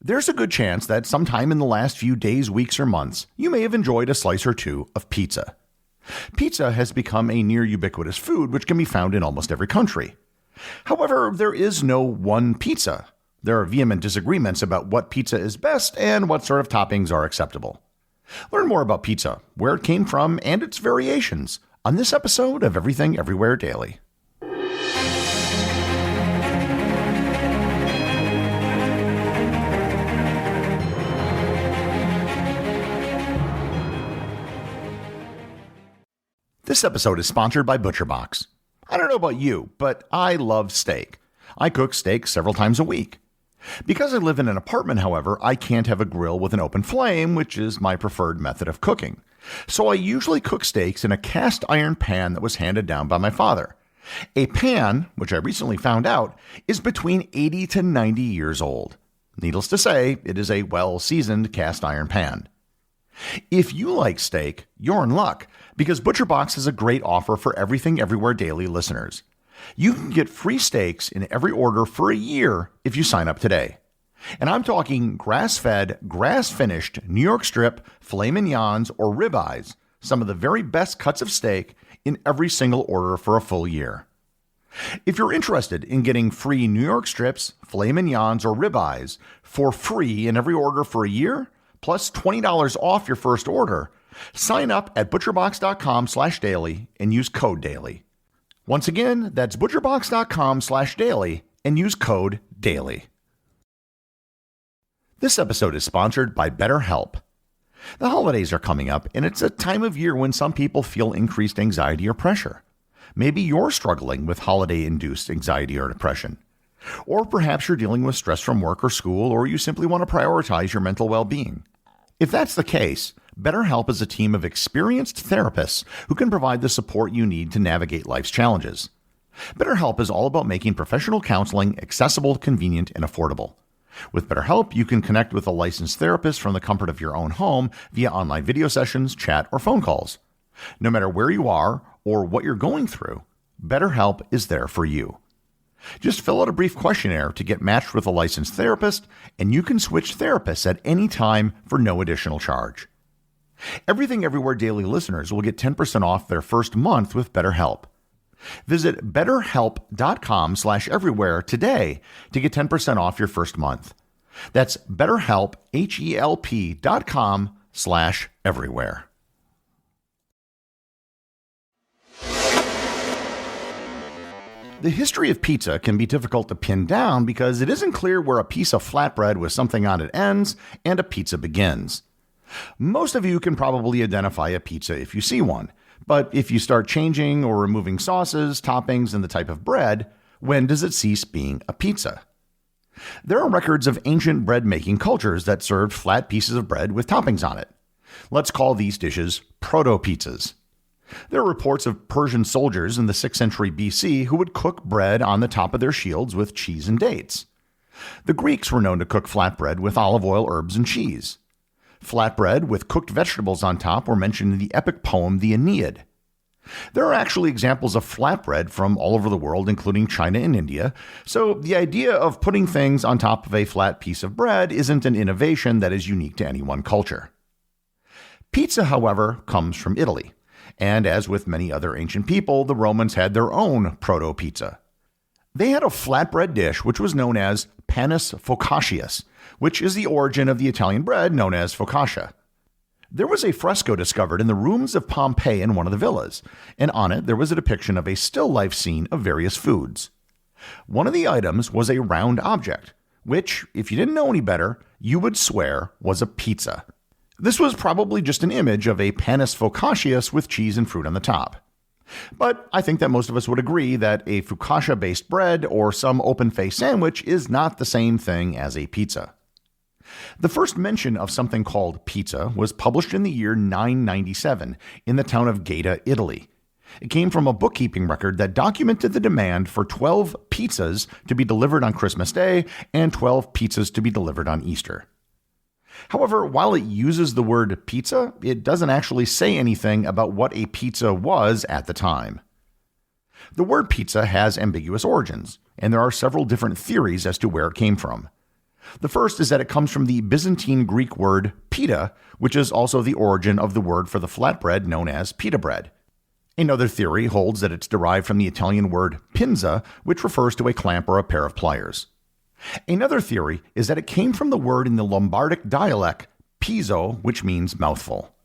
There's a good chance that sometime in the last few days, weeks, or months, you may have enjoyed a slice or two of pizza. Pizza has become a near-ubiquitous food which can be found in almost every country. However, there is no one pizza. There are vehement disagreements about what pizza is best and what sort of toppings are acceptable. Learn more about pizza, where it came from, and its variations on this episode of Everything Everywhere Daily. This episode is sponsored by ButcherBox. I don't know about you, but I love steak. I cook steak several times a week. Because I live in an apartment, however, I can't have a grill with an open flame, which is my preferred method of cooking. So I usually cook steaks in a cast iron pan that was handed down by my father. A pan, which I recently found out, is between 80 to 90 years old. Needless to say, it is a well-seasoned cast iron pan. If you like steak, you're in luck, because ButcherBox has a great offer for Everything Everywhere Daily listeners. You can get free steaks in every order for a year if you sign up today. And I'm talking grass-fed, grass-finished New York strip, filet mignons, or ribeyes, some of the very best cuts of steak in every single order for a full year. If you're interested in getting free New York strips, filet mignons, or ribeyes for free in every order for a year, plus $20 off your first order, sign up at butcherbox.com/daily and use code DAILY. Once again, that's butcherbox.com/daily and use code DAILY. This episode is sponsored by BetterHelp. The holidays are coming up, and it's a time of year when some people feel increased anxiety or pressure. Maybe you're struggling with holiday-induced anxiety or depression. Or perhaps you're dealing with stress from work or school, or you simply want to prioritize your mental well-being. If that's the case, BetterHelp is a team of experienced therapists who can provide the support you need to navigate life's challenges. BetterHelp is all about making professional counseling accessible, convenient, and affordable. With BetterHelp, you can connect with a licensed therapist from the comfort of your own home via online video sessions, chat, or phone calls. No matter where you are or what you're going through, BetterHelp is there for you. Just fill out a brief questionnaire to get matched with a licensed therapist, and you can switch therapists at any time for no additional charge. Everything Everywhere Daily listeners will get 10% off their first month with BetterHelp. Visit betterhelp.com/everywhere today to get 10% off your first month. That's BetterHelp, HELP.com/everywhere. The history of pizza can be difficult to pin down because it isn't clear where a piece of flatbread with something on it ends and a pizza begins. Most of you can probably identify a pizza if you see one, but if you start changing or removing sauces, toppings, and the type of bread, when does it cease being a pizza? There are records of ancient bread-making cultures that served flat pieces of bread with toppings on it. Let's call these dishes proto-pizzas. There are reports of Persian soldiers in the 6th century BC who would cook bread on the top of their shields with cheese and dates. The Greeks were known to cook flatbread with olive oil, herbs, and cheese. Flatbread with cooked vegetables on top were mentioned in the epic poem The Aeneid. There are actually examples of flatbread from all over the world, including China and India, so the idea of putting things on top of a flat piece of bread isn't an innovation that is unique to any one culture. Pizza, however, comes from Italy. And as with many other ancient people, the Romans had their own proto-pizza. They had a flatbread dish which was known as panis focaccius, which is the origin of the Italian bread known as focaccia. There was a fresco discovered in the ruins of Pompeii in one of the villas, and on it there was a depiction of a still life scene of various foods. One of the items was a round object, which, if you didn't know any better, you would swear was a pizza. This was probably just an image of a panis focaccius with cheese and fruit on the top. But I think that most of us would agree that a focaccia-based bread or some open-faced sandwich is not the same thing as a pizza. The first mention of something called pizza was published in the year 997 in the town of Gaeta, Italy. It came from a bookkeeping record that documented the demand for 12 pizzas to be delivered on Christmas Day and 12 pizzas to be delivered on Easter. However, while it uses the word pizza, it doesn't actually say anything about what a pizza was at the time. The word pizza has ambiguous origins, and there are several different theories as to where it came from. The first is that it comes from the Byzantine Greek word pita, which is also the origin of the word for the flatbread known as pita bread. Another theory holds that it's derived from the Italian word pinza, which refers to a clamp or a pair of pliers. Another theory is that it came from the word in the Lombardic dialect pizzo, which means mouthful.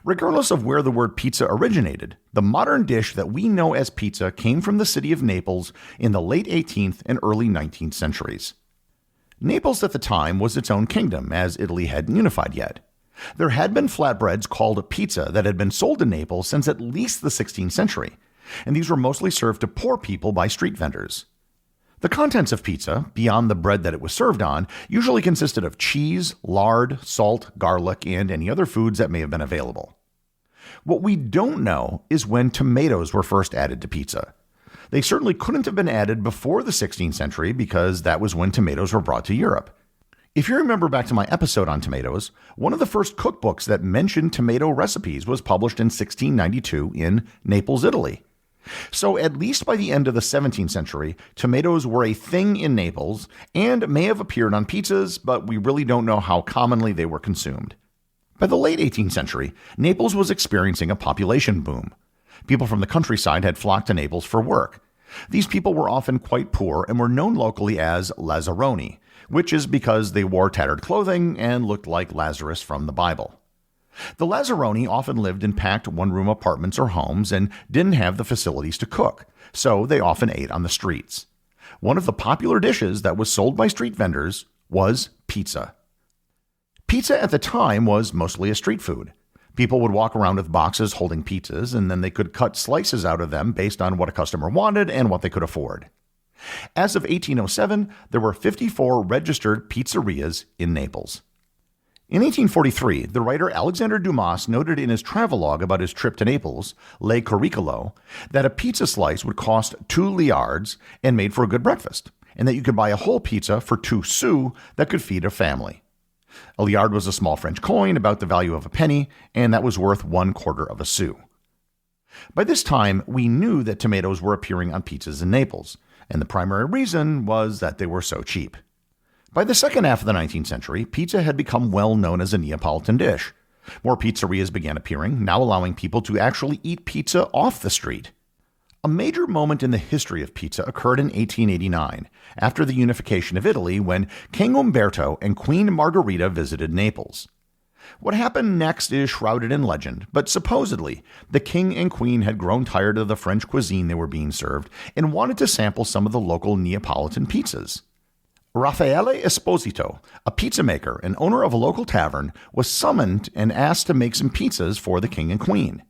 Regardless of where the word pizza originated, the modern dish that we know as pizza came from the city of Naples in the late 18th and early 19th centuries. Naples at the time was its own kingdom, as Italy hadn't unified yet. There had been flatbreads called pizza that had been sold in Naples since at least the 16th century, and these were mostly served to poor people by street vendors. The contents of pizza, beyond the bread that it was served on, usually consisted of cheese, lard, salt, garlic, and any other foods that may have been available. What we don't know is when tomatoes were first added to pizza. They certainly couldn't have been added before the 16th century because that was when tomatoes were brought to Europe. If you remember back to my episode on tomatoes, one of the first cookbooks that mentioned tomato recipes was published in 1692 in Naples, Italy. So at least by the end of the 17th century, tomatoes were a thing in Naples and may have appeared on pizzas, but we really don't know how commonly they were consumed. By the late 18th century, Naples was experiencing a population boom. People from the countryside had flocked to Naples for work. These people were often quite poor and were known locally as Lazzaroni, which is because they wore tattered clothing and looked like Lazarus from the Bible. The Lazzaroni often lived in packed one-room apartments or homes and didn't have the facilities to cook, so they often ate on the streets. One of the popular dishes that was sold by street vendors was pizza. Pizza at the time was mostly a street food. People would walk around with boxes holding pizzas, and then they could cut slices out of them based on what a customer wanted and what they could afford. As of 1807, there were 54 registered pizzerias in Naples. In 1843, the writer Alexander Dumas noted in his travelogue about his trip to Naples, Le Curriculo, that a pizza slice would cost 2 liards and made for a good breakfast, and that you could buy a whole pizza for 2 sous that could feed a family. A liard was a small French coin about the value of a penny, and that was worth 1/4 of a sou. By this time, we knew that tomatoes were appearing on pizzas in Naples, and the primary reason was that they were so cheap. By the second half of the 19th century, pizza had become well known as a Neapolitan dish. More pizzerias began appearing, now allowing people to actually eat pizza off the street. A major moment in the history of pizza occurred in 1889, after the unification of Italy, when King Umberto and Queen Margherita visited Naples. What happened next is shrouded in legend, but supposedly, the king and queen had grown tired of the French cuisine they were being served and wanted to sample some of the local Neapolitan pizzas. Raffaele Esposito, a pizza maker and owner of a local tavern, was summoned and asked to make some pizzas for the king and queen.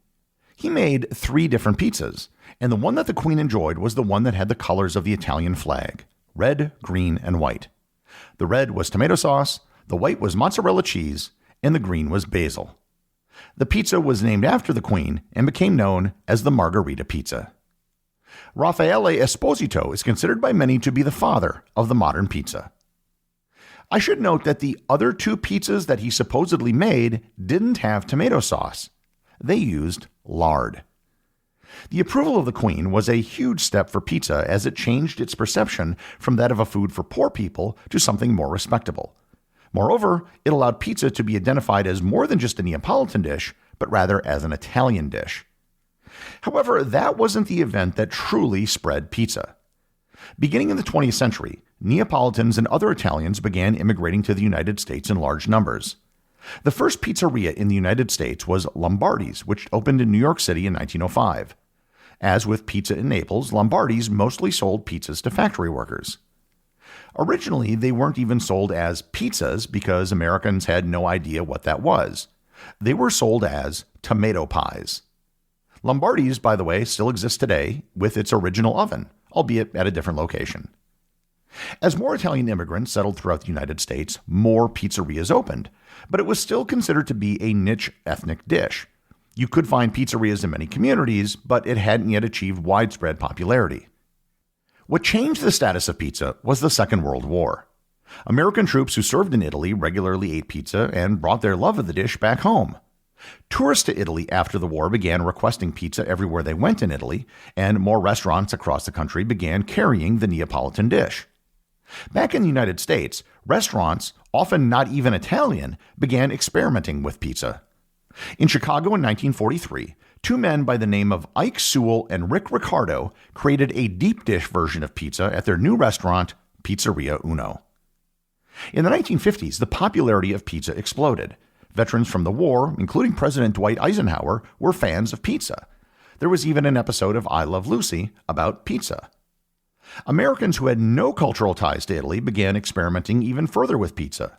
He made 3 different pizzas, and the one that the queen enjoyed was the one that had the colors of the Italian flag: red, green, and white. The red was tomato sauce, the white was mozzarella cheese, and the green was basil. The pizza was named after the queen and became known as the Margherita pizza. Raffaele Esposito is considered by many to be the father of the modern pizza. I should note that the other 2 pizzas that he supposedly made didn't have tomato sauce. They used lard. The approval of the queen was a huge step for pizza, as it changed its perception from that of a food for poor people to something more respectable. Moreover, it allowed pizza to be identified as more than just a Neapolitan dish, but rather as an Italian dish. However, that wasn't the event that truly spread pizza. Beginning in the 20th century, Neapolitans and other Italians began immigrating to the United States in large numbers. The first pizzeria in the United States was Lombardi's, which opened in New York City in 1905. As with pizza in Naples, Lombardi's mostly sold pizzas to factory workers. Originally, they weren't even sold as pizzas because Americans had no idea what that was. They were sold as tomato pies. Lombardi's, by the way, still exists today with its original oven, albeit at a different location. As more Italian immigrants settled throughout the United States, more pizzerias opened, but it was still considered to be a niche ethnic dish. You could find pizzerias in many communities, but it hadn't yet achieved widespread popularity. What changed the status of pizza was the Second World War. American troops who served in Italy regularly ate pizza and brought their love of the dish back home. Tourists to Italy after the war began requesting pizza everywhere they went in Italy, and more restaurants across the country began carrying the Neapolitan dish. Back in the United States, restaurants, often not even Italian, began experimenting with pizza. In Chicago in 1943, two men by the name of Ike Sewell and Rick Ricardo created a deep dish version of pizza at their new restaurant, Pizzeria Uno. In the 1950s, the popularity of pizza exploded. Veterans from the war, including President Dwight Eisenhower, were fans of pizza. There was even an episode of I Love Lucy about pizza. Americans who had no cultural ties to Italy began experimenting even further with pizza.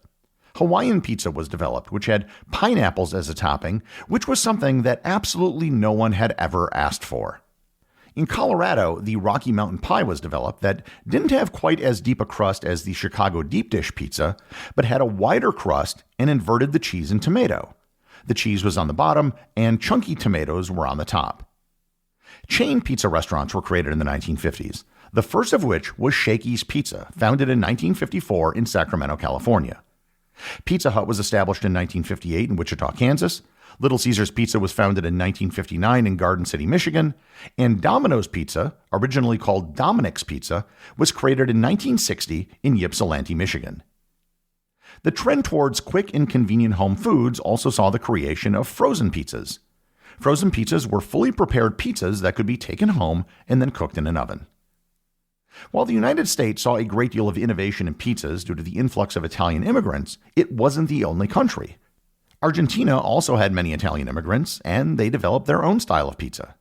Hawaiian pizza was developed, which had pineapples as a topping, which was something that absolutely no one had ever asked for. In Colorado, the Rocky Mountain Pie was developed that didn't have quite as deep a crust as the Chicago deep dish pizza, but had a wider crust and inverted the cheese and tomato. The cheese was on the bottom, and chunky tomatoes were on the top. Chain pizza restaurants were created in the 1950s, the first of which was Shakey's Pizza, founded in 1954 in Sacramento, California. Pizza Hut was established in 1958 in Wichita, Kansas. Little Caesars Pizza was founded in 1959 in Garden City, Michigan. And Domino's Pizza, originally called Dominic's Pizza, was created in 1960 in Ypsilanti, Michigan. The trend towards quick and convenient home foods also saw the creation of frozen pizzas. Frozen pizzas were fully prepared pizzas that could be taken home and then cooked in an oven. While the United States saw a great deal of innovation in pizzas due to the influx of Italian immigrants, it wasn't the only country. Argentina also had many Italian immigrants, and they developed their own style of pizza.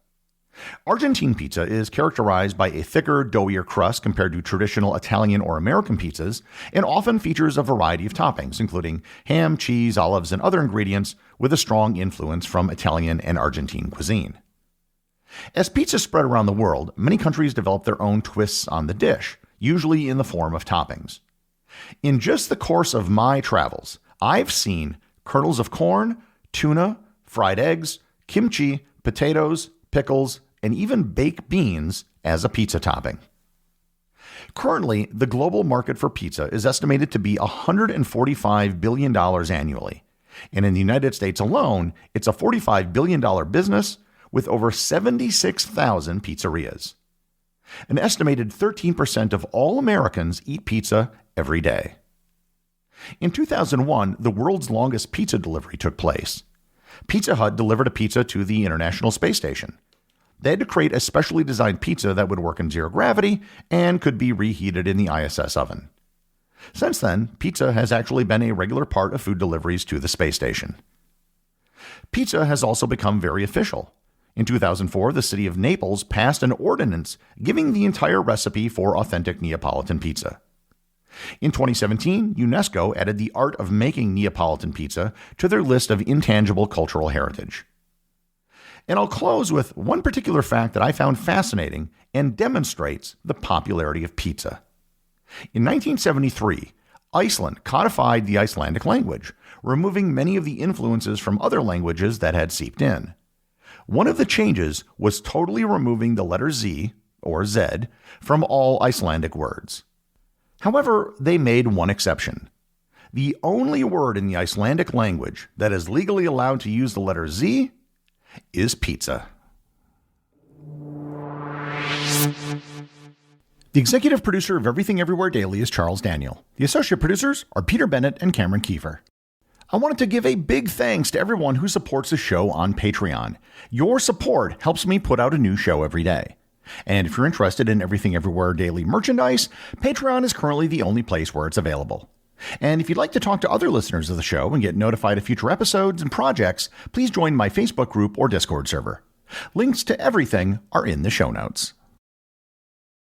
Argentine pizza is characterized by a thicker, doughier crust compared to traditional Italian or American pizzas, and often features a variety of toppings, including ham, cheese, olives, and other ingredients, with a strong influence from Italian and Argentine cuisine. As pizza spread around the world, many countries developed their own twists on the dish, usually in the form of toppings. In just the course of my travels, I've seen kernels of corn, tuna, fried eggs, kimchi, potatoes, pickles, and even baked beans as a pizza topping. Currently, the global market for pizza is estimated to be $145 billion annually. And in the United States alone, it's a $45 billion business with over 76,000 pizzerias. An estimated 13% of all Americans eat pizza every day. In 2001, the world's longest pizza delivery took place. Pizza Hut delivered a pizza to the International Space Station. They had to create a specially designed pizza that would work in zero gravity and could be reheated in the ISS oven. Since then, pizza has actually been a regular part of food deliveries to the space station. Pizza has also become very official. In 2004, the city of Naples passed an ordinance giving the entire recipe for authentic Neapolitan pizza. In 2017, UNESCO added the art of making Neapolitan pizza to their list of intangible cultural heritage. And I'll close with one particular fact that I found fascinating and demonstrates the popularity of pizza. In 1973, Iceland codified the Icelandic language, removing many of the influences from other languages that had seeped in. One of the changes was totally removing the letter Z, or Z, from all Icelandic words. However, they made one exception. The only word in the Icelandic language that is legally allowed to use the letter Z is pizza. The executive producer of Everything Everywhere Daily is Charles Daniel. The associate producers are Peter Bennett and Cameron Kieffer. I wanted to give a big thanks to everyone who supports the show on Patreon. Your support helps me put out a new show every day. And if you're interested in Everything Everywhere Daily merchandise, Patreon is currently the only place where it's available. And if you'd like to talk to other listeners of the show and get notified of future episodes and projects, please join my Facebook group or Discord server. Links to everything are in the show notes.